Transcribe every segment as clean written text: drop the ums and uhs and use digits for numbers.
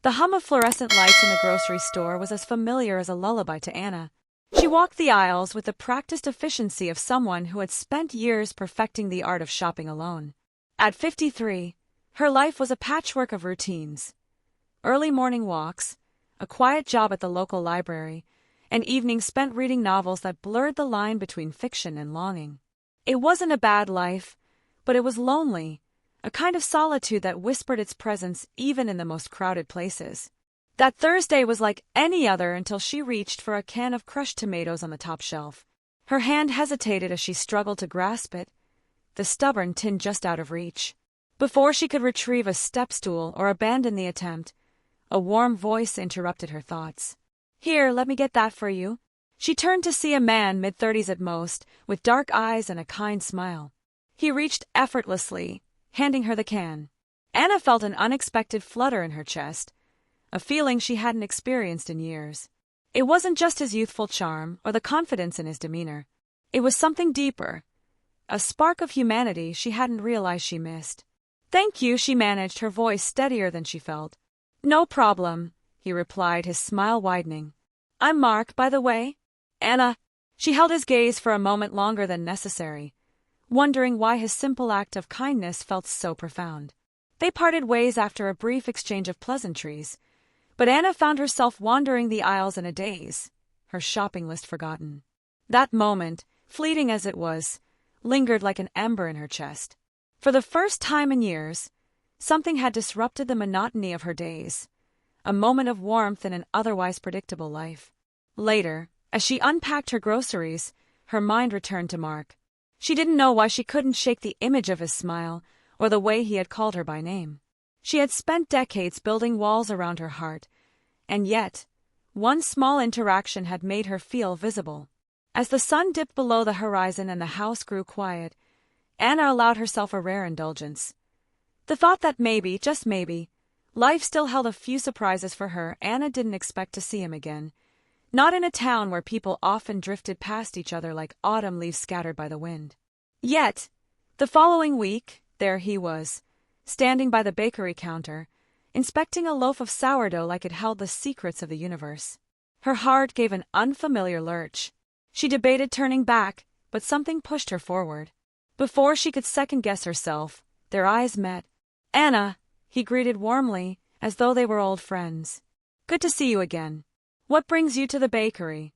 The hum of fluorescent lights in the grocery store was as familiar as a lullaby to Anna. She walked the aisles with the practiced efficiency of someone who had spent years perfecting the art of shopping alone. At 53, her life was a patchwork of routines. Early morning walks, a quiet job at the local library, and evenings spent reading novels that blurred the line between fiction and longing. It wasn't a bad life, but it was lonely, a kind of solitude that whispered its presence even in the most crowded places. That Thursday was like any other until she reached for a can of crushed tomatoes on the top shelf. Her hand hesitated as she struggled to grasp it, the stubborn tin just out of reach. Before she could retrieve a step stool or abandon the attempt, a warm voice interrupted her thoughts. "Here, let me get that for you." She turned to see a man mid-30s at most, with dark eyes and a kind smile. He reached effortlessly, handing her the can. Anna felt an unexpected flutter in her chest, a feeling she hadn't experienced in years. It wasn't just his youthful charm or the confidence in his demeanor. It was something deeper, a spark of humanity she hadn't realized she missed. "Thank you," she managed, her voice steadier than she felt. "No problem," he replied, his smile widening. "I'm Mark, by the way." Anna. She held his gaze for a moment longer than necessary, wondering why his simple act of kindness felt so profound. They parted ways after a brief exchange of pleasantries, but Anna found herself wandering the aisles in a daze, her shopping list forgotten. That moment, fleeting as it was, lingered like an ember in her chest. For the first time in years, something had disrupted the monotony of her days, a moment of warmth in an otherwise predictable life. Later, as she unpacked her groceries, her mind returned to Mark. She didn't know why she couldn't shake the image of his smile or the way he had called her by name. She had spent decades building walls around her heart, and yet, one small interaction had made her feel visible. As the sun dipped below the horizon and the house grew quiet, Anna allowed herself a rare indulgence. The thought that maybe, just maybe, life still held a few surprises for her. Anna didn't expect to see him again, not in a town where people often drifted past each other like autumn leaves scattered by the wind. Yet, the following week, there he was, standing by the bakery counter, inspecting a loaf of sourdough like it held the secrets of the universe. Her heart gave an unfamiliar lurch. She debated turning back, but something pushed her forward. Before she could second-guess herself, their eyes met. "Anna," he greeted warmly, as though they were old friends. "Good to see you again. What brings you to the bakery?"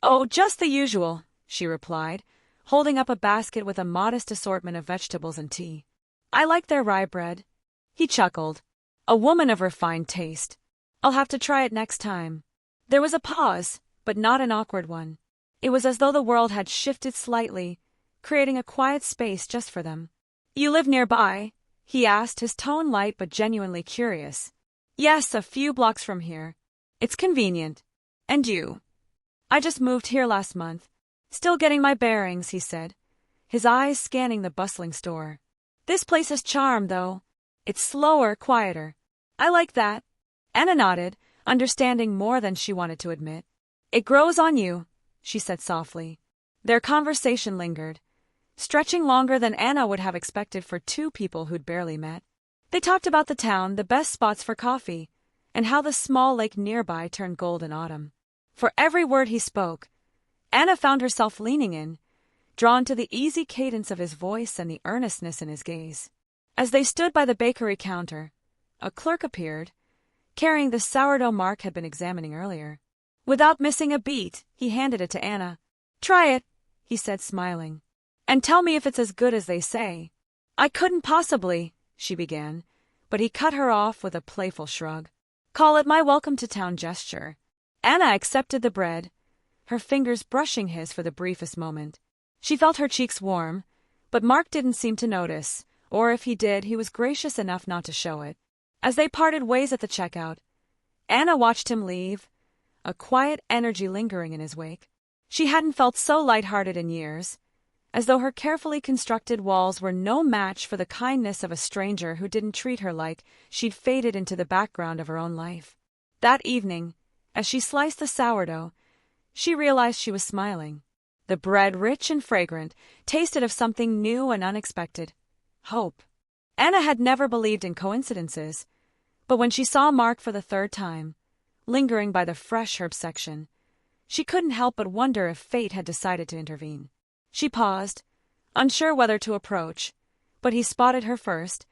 "Oh, just the usual," she replied, holding up a basket with a modest assortment of vegetables and tea. "I like their rye bread." He chuckled. "A woman of refined taste. I'll have to try it next time." There was a pause, but not an awkward one. It was as though the world had shifted slightly, creating a quiet space just for them. "You live nearby?" he asked, his tone light but genuinely curious. "Yes, a few blocks from here. It's convenient. And you?" "I just moved here last month. Still getting my bearings," he said, his eyes scanning the bustling store. "This place has charm, though. It's slower, quieter. I like that." Anna nodded, understanding more than she wanted to admit. "It grows on you," she said softly. Their conversation lingered, stretching longer than Anna would have expected for two people who'd barely met. They talked about the town, the best spots for coffee, and how the small lake nearby turned gold in autumn. For every word he spoke, Anna found herself leaning in, drawn to the easy cadence of his voice and the earnestness in his gaze. As they stood by the bakery counter, a clerk appeared, carrying the sourdough Mark had been examining earlier. Without missing a beat, he handed it to Anna. "Try it," he said, smiling. "And tell me if it's as good as they say." "I couldn't possibly," she began, but he cut her off with a playful shrug. "Call it my welcome-to-town gesture." Anna accepted the bread, her fingers brushing his for the briefest moment. She felt her cheeks warm, but Mark didn't seem to notice, or if he did, he was gracious enough not to show it. As they parted ways at the checkout, Anna watched him leave, a quiet energy lingering in his wake. She hadn't felt so light-hearted in years, as though her carefully constructed walls were no match for the kindness of a stranger who didn't treat her like she'd faded into the background of her own life. That evening, as she sliced the sourdough, she realized she was smiling. The bread, rich and fragrant, tasted of something new and unexpected. Hope. Anna had never believed in coincidences, But when she saw Mark for the third time, lingering by the fresh herb section, she couldn't help but wonder if fate had decided to intervene. She paused, unsure whether to approach, but he spotted her first,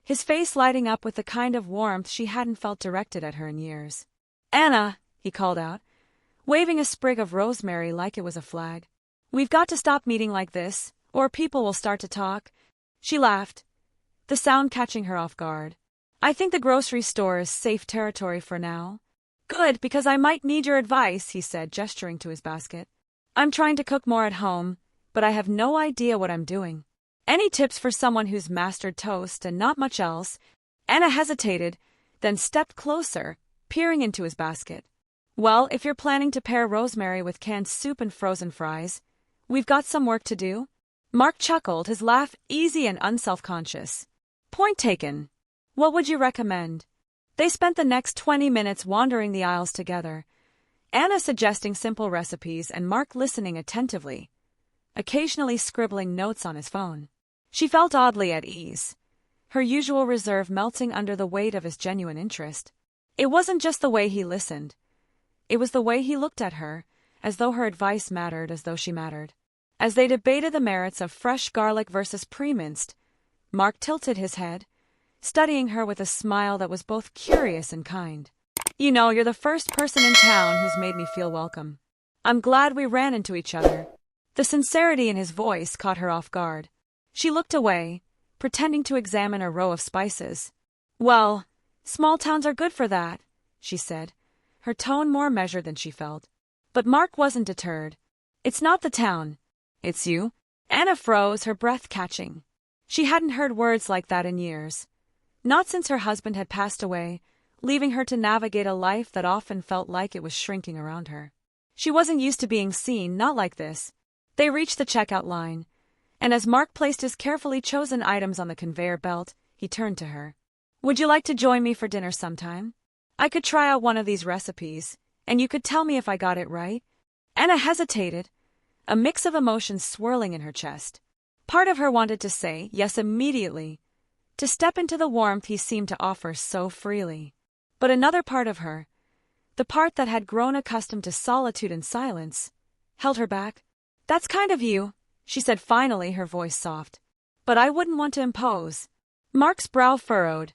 his face lighting up with the kind of warmth she hadn't felt directed at her in years. "Anna," he called out, waving a sprig of rosemary like it was a flag. "We've got to stop meeting like this, or people will start to talk." She laughed, the sound catching her off guard. "I think the grocery store is safe territory for now." "Good, because I might need your advice," he said, gesturing to his basket. "I'm trying to cook more at home, but I have no idea what I'm doing. Any tips for someone who's mastered toast and not much else?" Anna hesitated, then stepped closer, peering into his basket. "Well, if you're planning to pair rosemary with canned soup and frozen fries, we've got some work to do." Mark chuckled, his laugh easy and unself-conscious. "Point taken. What would you recommend?" They spent the next 20 minutes wandering the aisles together, Anna suggesting simple recipes and Mark listening attentively, occasionally scribbling notes on his phone. She felt oddly at ease, her usual reserve melting under the weight of his genuine interest. It wasn't just the way he listened. It was the way he looked at her, as though her advice mattered, as though she mattered. As they debated the merits of fresh garlic versus pre-minced, Mark tilted his head, studying her with a smile that was both curious and kind. "You know, you're the first person in town who's made me feel welcome. I'm glad we ran into each other." The sincerity in his voice caught her off guard. She looked away, pretending to examine a row of spices. "Well, small towns are good for that," she said, her tone more measured than she felt. But Mark wasn't deterred. "It's not the town. It's you." Anna froze, her breath catching. She hadn't heard words like that in years. Not since her husband had passed away, leaving her to navigate a life that often felt like it was shrinking around her. She wasn't used to being seen, not like this. They reached the checkout line, and as Mark placed his carefully chosen items on the conveyor belt, he turned to her. "Would you like to join me for dinner sometime? I could try out one of these recipes, and you could tell me if I got it right." Anna hesitated, a mix of emotions swirling in her chest. Part of her wanted to say yes immediately, to step into the warmth he seemed to offer so freely. But another part of her, the part that had grown accustomed to solitude and silence, held her back. "That's kind of you," she said finally, her voice soft. "But I wouldn't want to impose." Mark's brow furrowed,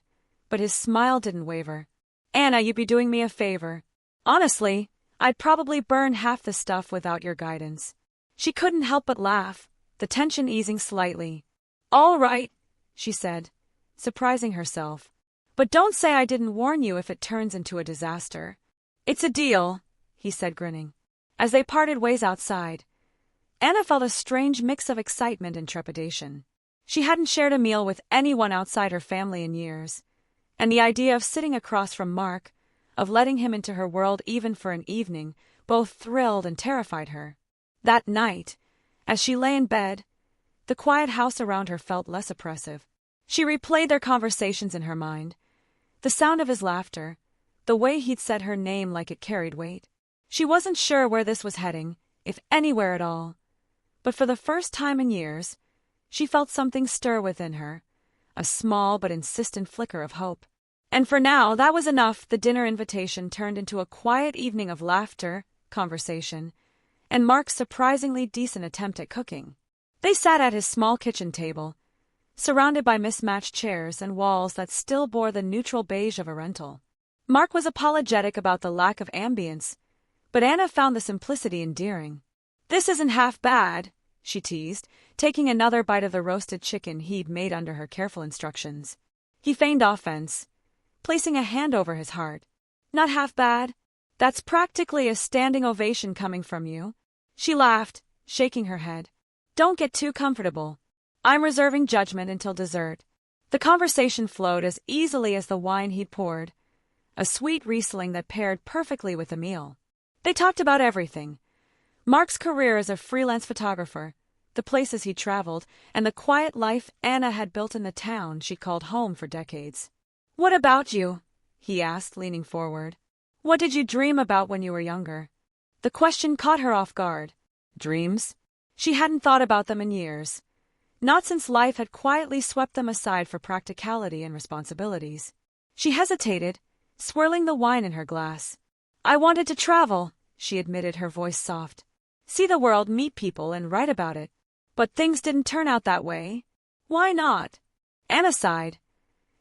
but his smile didn't waver. "Anna, you'd be doing me a favor. Honestly, I'd probably burn half the stuff without your guidance." She couldn't help but laugh, the tension easing slightly. "All right," she said, surprising herself. "But don't say I didn't warn you if it turns into a disaster." "It's a deal," he said, grinning. As they parted ways outside, Anna felt a strange mix of excitement and trepidation. She hadn't shared a meal with anyone outside her family in years, and the idea of sitting across from Mark, of letting him into her world even for an evening, both thrilled and terrified her. That night, as she lay in bed, the quiet house around her felt less oppressive. She replayed their conversations in her mind, the sound of his laughter, the way he'd said her name like it carried weight. She wasn't sure where this was heading, if anywhere at all. But for the first time in years, she felt something stir within her, a small but insistent flicker of hope. And for now, that was enough. The dinner invitation turned into a quiet evening of laughter, conversation, and Mark's surprisingly decent attempt at cooking. They sat at his small kitchen table, surrounded by mismatched chairs and walls that still bore the neutral beige of a rental. Mark was apologetic about the lack of ambience, but Anna found the simplicity endearing. "This isn't half bad," she teased, taking another bite of the roasted chicken he'd made under her careful instructions. He feigned offense, placing a hand over his heart. "Not half bad? That's practically a standing ovation coming from you." She laughed, shaking her head. "Don't get too comfortable. I'm reserving judgment until dessert." The conversation flowed as easily as the wine he'd poured, a sweet Riesling that paired perfectly with the meal. They talked about everything. Mark's career as a freelance photographer, the places he'd traveled, and the quiet life Anna had built in the town she called home for decades. "What about you?" he asked, leaning forward. "What did you dream about when you were younger?" The question caught her off guard. Dreams? She hadn't thought about them in years. Not since life had quietly swept them aside for practicality and responsibilities. She hesitated, swirling the wine in her glass. "I wanted to travel," she admitted, her voice soft. "See the world, meet people, and write about it. But things didn't turn out that way." "Why not?" Anna sighed,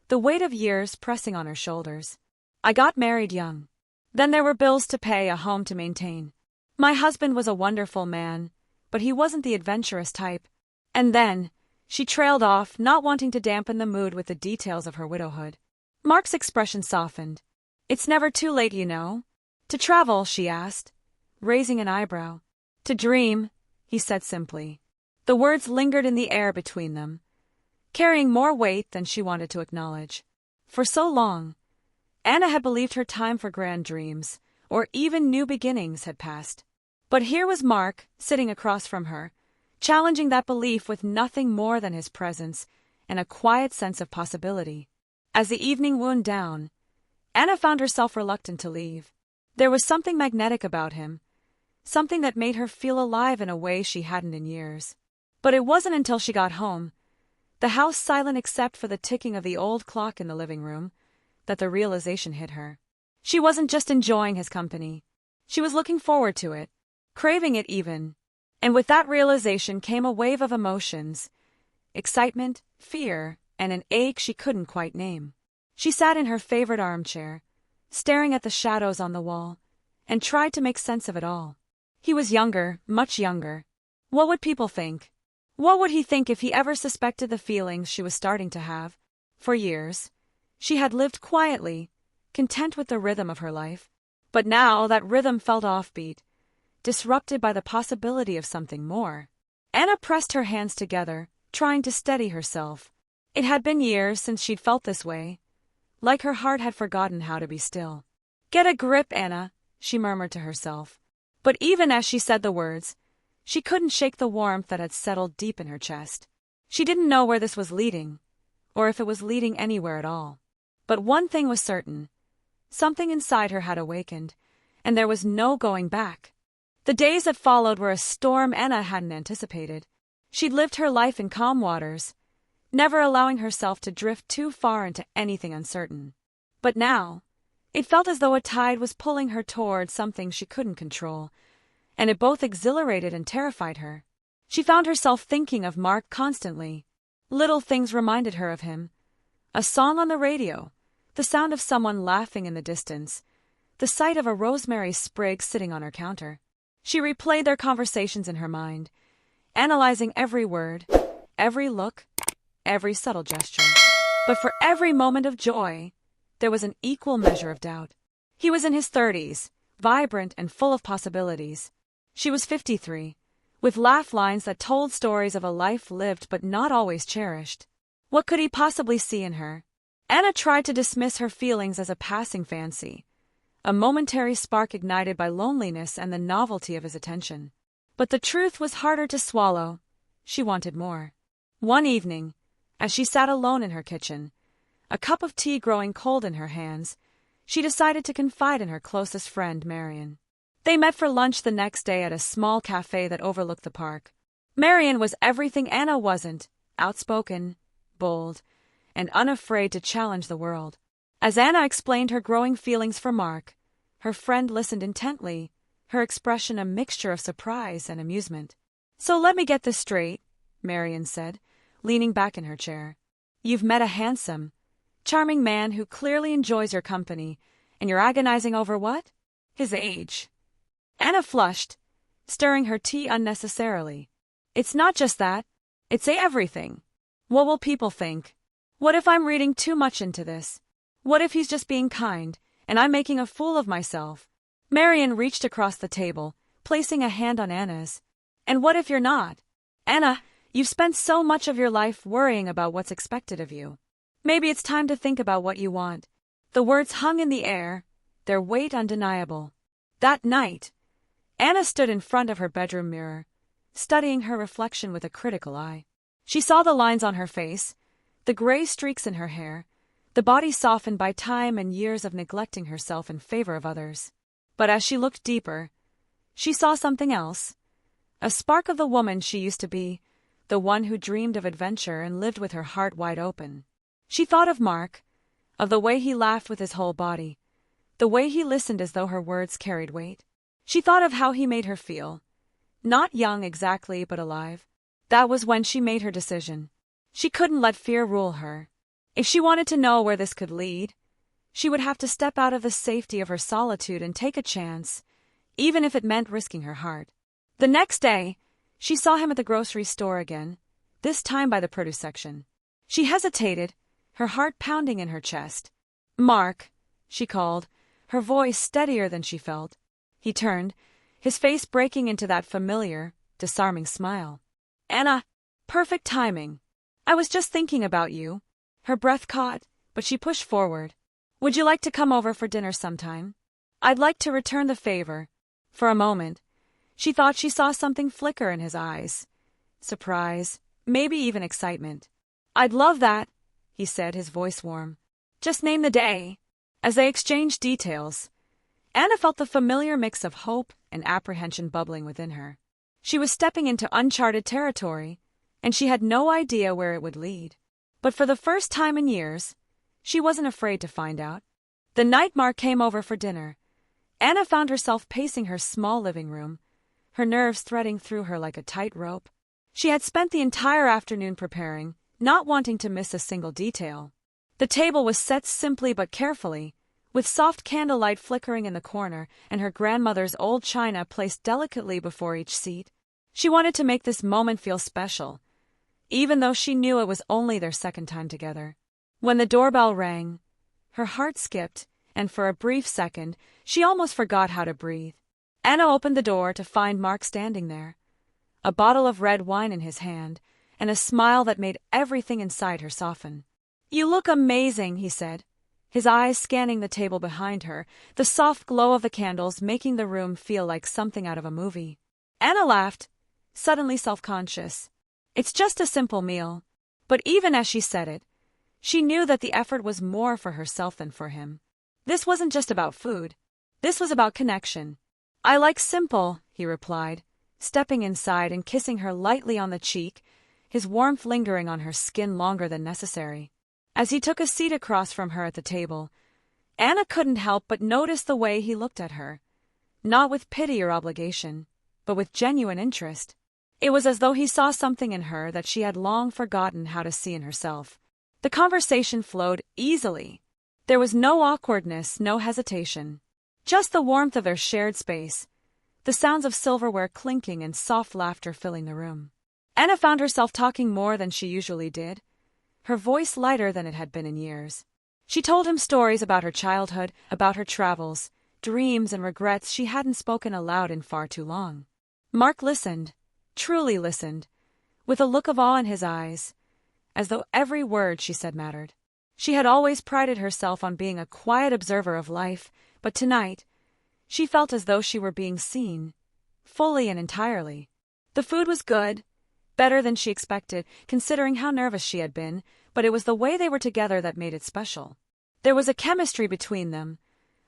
the weight of years pressing on her shoulders. "I got married young. Then there were bills to pay, a home to maintain. My husband was a wonderful man, but he wasn't the adventurous type. And then," she trailed off, not wanting to dampen the mood with the details of her widowhood. Mark's expression softened. "It's never too late, you know." "To travel?" she asked, raising an eyebrow. "To dream," he said simply. The words lingered in the air between them, carrying more weight than she wanted to acknowledge. For so long, Anna had believed her time for grand dreams, or even new beginnings, had passed. But here was Mark, sitting across from her, challenging that belief with nothing more than his presence and a quiet sense of possibility. As the evening wound down, Anna found herself reluctant to leave. There was something magnetic about him, something that made her feel alive in a way she hadn't in years. But it wasn't until she got home, the house silent except for the ticking of the old clock in the living room, that the realization hit her. She wasn't just enjoying his company. She was looking forward to it, craving it even. And with that realization came a wave of emotions: excitement, fear, and an ache she couldn't quite name. She sat in her favorite armchair, staring at the shadows on the wall, and tried to make sense of it all. He was younger, much younger. What would people think? What would he think if he ever suspected the feelings she was starting to have? For years, she had lived quietly, content with the rhythm of her life. But now that rhythm felt offbeat, disrupted by the possibility of something more. Anna pressed her hands together, trying to steady herself. It had been years since she'd felt this way, like her heart had forgotten how to be still. "Get a grip, Anna," she murmured to herself. But even as she said the words, she couldn't shake the warmth that had settled deep in her chest. She didn't know where this was leading, or if it was leading anywhere at all. But one thing was certain: something inside her had awakened, and there was no going back. The days that followed were a storm Anna hadn't anticipated. She'd lived her life in calm waters, never allowing herself to drift too far into anything uncertain. But now, it felt as though a tide was pulling her toward something she couldn't control, and it both exhilarated and terrified her. She found herself thinking of Mark constantly. Little things reminded her of him: a song on the radio, the sound of someone laughing in the distance, the sight of a rosemary sprig sitting on her counter. She replayed their conversations in her mind, analyzing every word, every look, every subtle gesture. But for every moment of joy, there was an equal measure of doubt. He was in his 30s, vibrant and full of possibilities. She was 53, with laugh lines that told stories of a life lived but not always cherished. What could he possibly see in her? Anna tried to dismiss her feelings as a passing fancy, a momentary spark ignited by loneliness and the novelty of his attention. But the truth was harder to swallow. She wanted more. One evening, as she sat alone in her kitchen, a cup of tea growing cold in her hands, she decided to confide in her closest friend, Marian. They met for lunch the next day at a small cafe that overlooked the park. Marian was everything Anna wasn't: outspoken, bold, and unafraid to challenge the world. As Anna explained her growing feelings for Mark, her friend listened intently, her expression a mixture of surprise and amusement. "So let me get this straight," Marian said, leaning back in her chair. "You've met a handsome, charming man who clearly enjoys your company, and you're agonizing over what?" "His age." Anna flushed, stirring her tea unnecessarily. "It's not just that. It's everything. What will people think? What if I'm reading too much into this? What if he's just being kind, and I'm making a fool of myself?" Marian reached across the table, placing a hand on Anna's. "And what if you're not? Anna, you've spent so much of your life worrying about what's expected of you. Maybe it's time to think about what you want." The words hung in the air, their weight undeniable. That night, Anna stood in front of her bedroom mirror, studying her reflection with a critical eye. She saw the lines on her face, the gray streaks in her hair, the body softened by time and years of neglecting herself in favor of others. But as she looked deeper, she saw something else: a spark of the woman she used to be, the one who dreamed of adventure and lived with her heart wide open. She thought of Mark, of the way he laughed with his whole body, the way he listened as though her words carried weight. She thought of how he made her feel. Not young exactly, but alive. That was when she made her decision. She couldn't let fear rule her. If she wanted to know where this could lead, she would have to step out of the safety of her solitude and take a chance, even if it meant risking her heart. The next day, she saw him at the grocery store again, this time by the produce section. She hesitated, her heart pounding in her chest. "Mark," she called, her voice steadier than she felt. He turned, his face breaking into that familiar, disarming smile. "Anna, perfect timing. I was just thinking about you." Her breath caught, but she pushed forward. "Would you like to come over for dinner sometime? I'd like to return the favor." For a moment, she thought she saw something flicker in his eyes. Surprise, maybe even excitement. "I'd love that," he said, his voice warm. "Just name the day." As they exchanged details, Anna felt the familiar mix of hope and apprehension bubbling within her. She was stepping into uncharted territory, and she had no idea where it would lead. But for the first time in years, she wasn't afraid to find out. The night Mark came over for dinner, Anna found herself pacing her small living room, her nerves threading through her like a tight rope. She had spent the entire afternoon preparing, not wanting to miss a single detail. The table was set simply but carefully, with soft candlelight flickering in the corner and her grandmother's old china placed delicately before each seat. She wanted to make this moment feel special, even though she knew it was only their second time together. When the doorbell rang, her heart skipped, and for a brief second, she almost forgot how to breathe. Anna opened the door to find Mark standing there, a bottle of red wine in his hand, and a smile that made everything inside her soften. "You look amazing," he said, his eyes scanning the table behind her, the soft glow of the candles making the room feel like something out of a movie. Anna laughed, suddenly self-conscious. "It's just a simple meal." But even as she said it, she knew that the effort was more for herself than for him. This wasn't just about food. This was about connection. "I like simple," he replied, stepping inside and kissing her lightly on the cheek, his warmth lingering on her skin longer than necessary. As he took a seat across from her at the table, Anna couldn't help but notice the way he looked at her, not with pity or obligation, but with genuine interest. It was as though he saw something in her that she had long forgotten how to see in herself. The conversation flowed easily. There was no awkwardness, no hesitation. Just the warmth of their shared space, the sounds of silverware clinking and soft laughter filling the room. Anna found herself talking more than she usually did, her voice lighter than it had been in years. She told him stories about her childhood, about her travels, dreams and regrets she hadn't spoken aloud in far too long. Mark listened, truly listened, with a look of awe in his eyes, as though every word she said mattered. She had always prided herself on being a quiet observer of life, but tonight, she felt as though she were being seen, fully and entirely. The food was good, better than she expected, considering how nervous she had been, but it was the way they were together that made it special. There was a chemistry between them,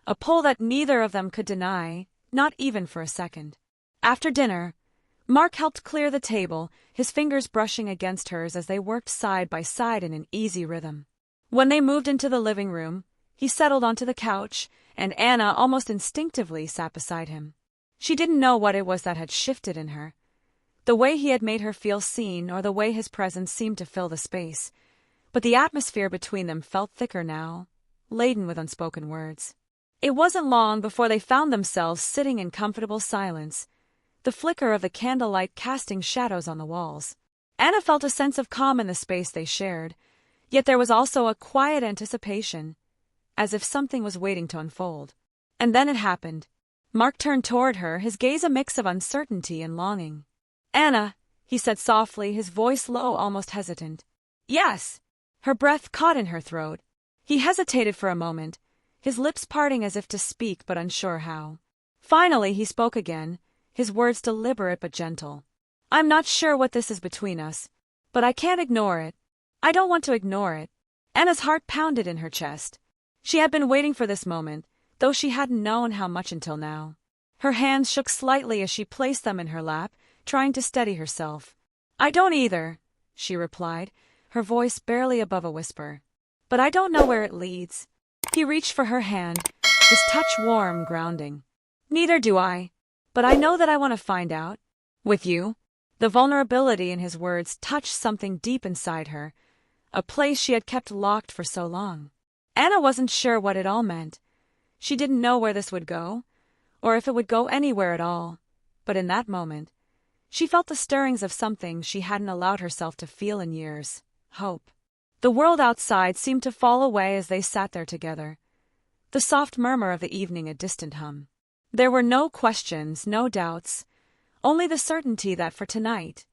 a pull that neither of them could deny, not even for a second. After dinner, Mark helped clear the table, his fingers brushing against hers as they worked side by side in an easy rhythm. When they moved into the living room, he settled onto the couch, and Anna almost instinctively sat beside him. She didn't know what it was that had shifted in her, the way he had made her feel seen or the way his presence seemed to fill the space, but the atmosphere between them felt thicker now, laden with unspoken words. It wasn't long before they found themselves sitting in comfortable silence, the flicker of the candlelight casting shadows on the walls. Anna felt a sense of calm in the space they shared, yet there was also a quiet anticipation, as if something was waiting to unfold. And then it happened. Mark turned toward her, his gaze a mix of uncertainty and longing. "Anna," he said softly, his voice low, almost hesitant. "Yes." Her breath caught in her throat. He hesitated for a moment, his lips parting as if to speak but unsure how. Finally he spoke again, his words deliberate but gentle. "I'm not sure what this is between us, but I can't ignore it. I don't want to ignore it." Anna's heart pounded in her chest. She had been waiting for this moment, though she hadn't known how much until now. Her hands shook slightly as she placed them in her lap, trying to steady herself. "I don't either," she replied, her voice barely above a whisper. but I don't know where it leads." He reached for her hand, his touch warm, grounding. "Neither do I. But I know that I want to find out. With you." The vulnerability in his words touched something deep inside her, a place she had kept locked for so long. Anna wasn't sure what it all meant. She didn't know where this would go, or if it would go anywhere at all. But in that moment, she felt the stirrings of something she hadn't allowed herself to feel in years: hope. The world outside seemed to fall away as they sat there together, the soft murmur of the evening a distant hum. There were no questions, no doubts, only the certainty that for tonight,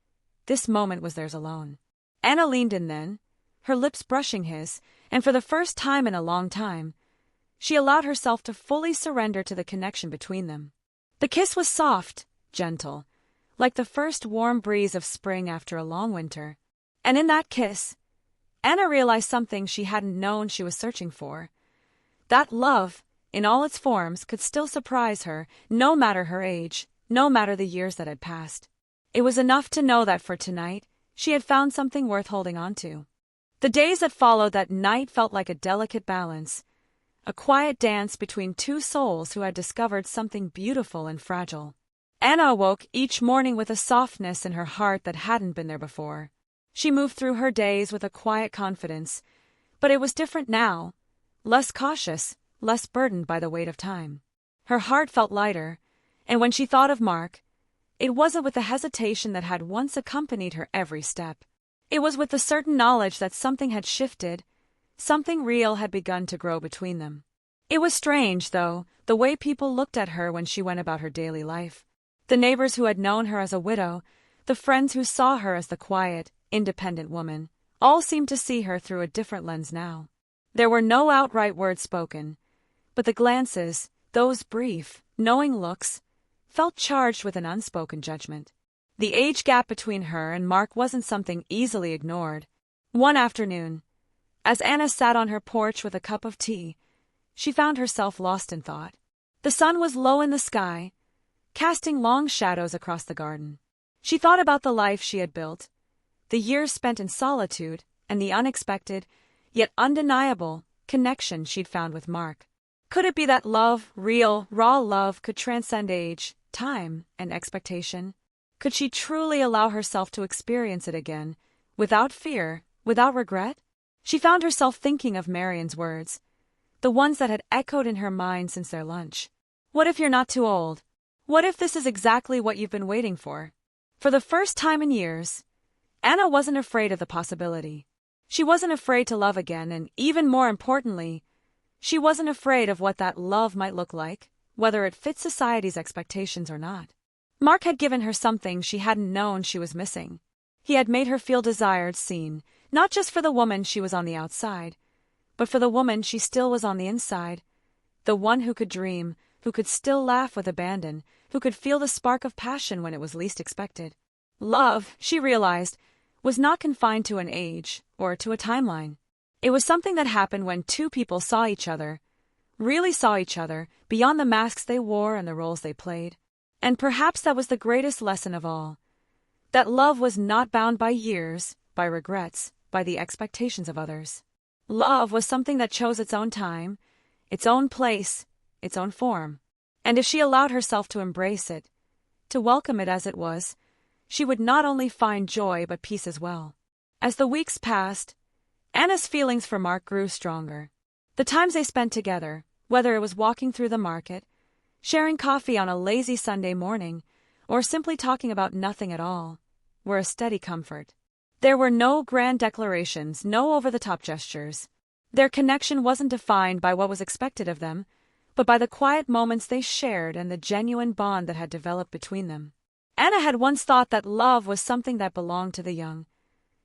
this moment was theirs alone. Anna leaned in then, her lips brushing his, and for the first time in a long time, she allowed herself to fully surrender to the connection between them. The kiss was soft, gentle, like the first warm breeze of spring after a long winter. And in that kiss, Anna realized something she hadn't known she was searching for. That love, in all its forms, could still surprise her, no matter her age, no matter the years that had passed. It was enough to know that for tonight, she had found something worth holding on to. The days that followed that night felt like a delicate balance, a quiet dance between two souls who had discovered something beautiful and fragile. Anna awoke each morning with a softness in her heart that hadn't been there before. She moved through her days with a quiet confidence, but it was different now, less cautious, less burdened by the weight of time. Her heart felt lighter, and when she thought of Mark, it wasn't with the hesitation that had once accompanied her every step. It was with the certain knowledge that something had shifted, something real had begun to grow between them. It was strange, though, the way people looked at her when she went about her daily life. The neighbors who had known her as a widow, the friends who saw her as the quiet, independent woman, all seemed to see her through a different lens now. There were no outright words spoken, but the glances, those brief, knowing looks, felt charged with an unspoken judgment. The age gap between her and Mark wasn't something easily ignored. One afternoon, as Anna sat on her porch with a cup of tea, she found herself lost in thought. The sun was low in the sky, casting long shadows across the garden. She thought about the life she had built, the years spent in solitude, and the unexpected, yet undeniable, connection she'd found with Mark. Could it be that love, real, raw love, could transcend age, time, and expectation? Could she truly allow herself to experience it again, without fear, without regret? She found herself thinking of Marion's words, the ones that had echoed in her mind since their lunch. What if you're not too old? What if this is exactly what you've been waiting for? For the first time in years, Anna wasn't afraid of the possibility. She wasn't afraid to love again, and even more importantly, she wasn't afraid of what that love might look like, whether it fit society's expectations or not. Mark had given her something she hadn't known she was missing. He had made her feel desired, seen, not just for the woman she was on the outside, but for the woman she still was on the inside, the one who could dream, who could still laugh with abandon, who could feel the spark of passion when it was least expected. Love, she realized, was not confined to an age or to a timeline. It was something that happened when two people saw each other, really saw each other, beyond the masks they wore and the roles they played. And perhaps that was the greatest lesson of all, that love was not bound by years, by regrets, by the expectations of others. Love was something that chose its own time, its own place, its own form. And if she allowed herself to embrace it, to welcome it as it was, she would not only find joy but peace as well. As the weeks passed, Anna's feelings for Mark grew stronger. The times they spent together, whether it was walking through the market, sharing coffee on a lazy Sunday morning, or simply talking about nothing at all, were a steady comfort. There were no grand declarations, no over-the-top gestures. Their connection wasn't defined by what was expected of them, but by the quiet moments they shared and the genuine bond that had developed between them. Anna had once thought that love was something that belonged to the young,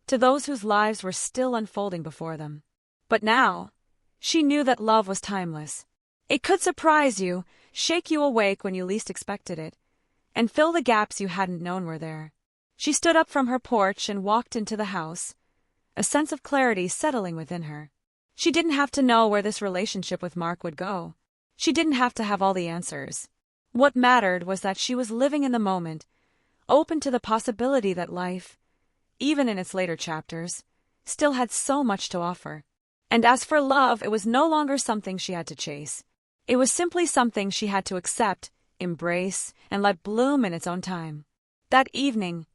to those whose lives were still unfolding before them. But now, she knew that love was timeless. It could surprise you, shake you awake when you least expected it, and fill the gaps you hadn't known were there. She stood up from her porch and walked into the house, a sense of clarity settling within her. She didn't have to know where this relationship with Mark would go. She didn't have to have all the answers. What mattered was that she was living in the moment, open to the possibility that life, even in its later chapters, still had so much to offer. And as for love, it was no longer something she had to chase. It was simply something she had to accept, embrace, and let bloom in its own time. That evening,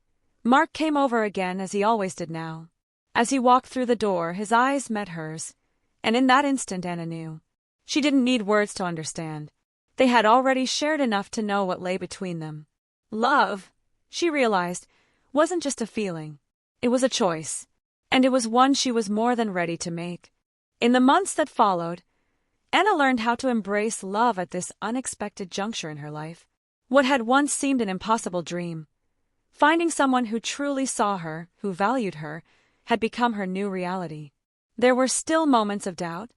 Mark came over again as he always did now. As he walked through the door, his eyes met hers, and in that instant Anna knew. She didn't need words to understand. They had already shared enough to know what lay between them. Love, she realized, wasn't just a feeling. It was a choice, and it was one she was more than ready to make. In the months that followed, Anna learned how to embrace love at this unexpected juncture in her life. What had once seemed an impossible dream, finding someone who truly saw her, who valued her, had become her new reality. There were still moments of doubt,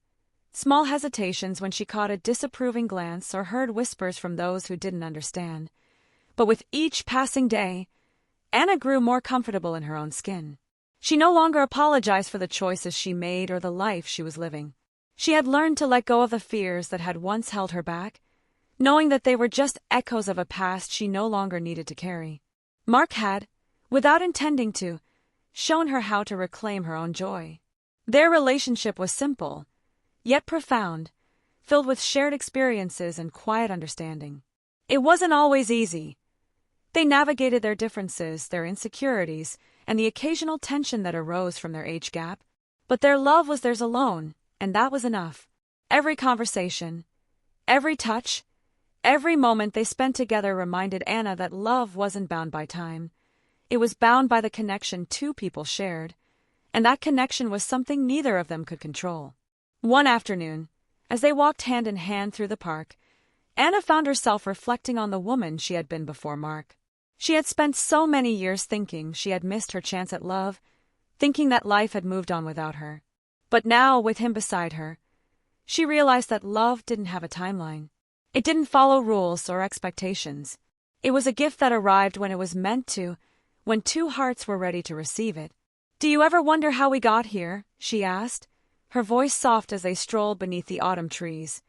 small hesitations when she caught a disapproving glance or heard whispers from those who didn't understand. But with each passing day, Anna grew more comfortable in her own skin. She no longer apologized for the choices she made or the life she was living. She had learned to let go of the fears that had once held her back, knowing that they were just echoes of a past she no longer needed to carry. Mark had, without intending to, shown her how to reclaim her own joy. Their relationship was simple, yet profound, filled with shared experiences and quiet understanding. It wasn't always easy. They navigated their differences, their insecurities, and the occasional tension that arose from their age gap. But their love was theirs alone, and that was enough. Every conversation, every touch, every moment they spent together reminded Anna that love wasn't bound by time. It was bound by the connection two people shared, and that connection was something neither of them could control. One afternoon, as they walked hand in hand through the park, Anna found herself reflecting on the woman she had been before Mark. She had spent so many years thinking she had missed her chance at love, thinking that life had moved on without her. But now, with him beside her, she realized that love didn't have a timeline. It didn't follow rules or expectations. It was a gift that arrived when it was meant to, when two hearts were ready to receive it. "Do you ever wonder how we got here?" she asked, her voice soft as they strolled beneath the autumn trees,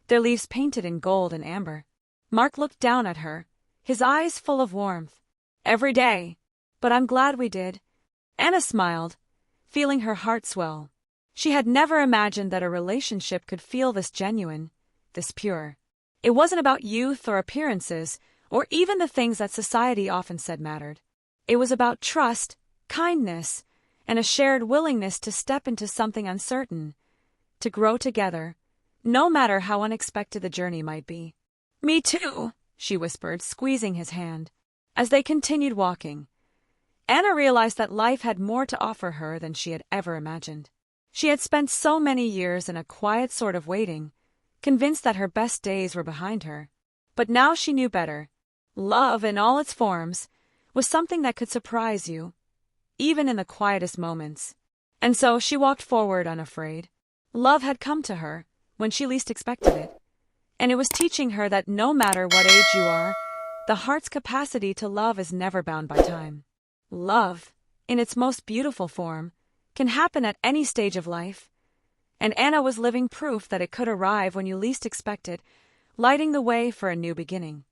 their leaves painted in gold and amber. Mark looked down at her, his eyes full of warmth. "Every day. But I'm glad we did." Anna smiled, feeling her heart swell. She had never imagined that a relationship could feel this genuine, this pure. It wasn't about youth or appearances, or even the things that society often said mattered. It was about trust, kindness, and a shared willingness to step into something uncertain, to grow together, no matter how unexpected the journey might be. "Me too," she whispered, squeezing his hand. As they continued walking, Anna realized that life had more to offer her than she had ever imagined. She had spent so many years in a quiet sort of waiting, convinced that her best days were behind her. But now she knew better. Love, in all its forms, was something that could surprise you, even in the quietest moments. And so she walked forward unafraid. Love had come to her when she least expected it, and it was teaching her that no matter what age you are, the heart's capacity to love is never bound by time. Love, in its most beautiful form, can happen at any stage of life, and Anna was living proof that it could arrive when you least expect it, lighting the way for a new beginning.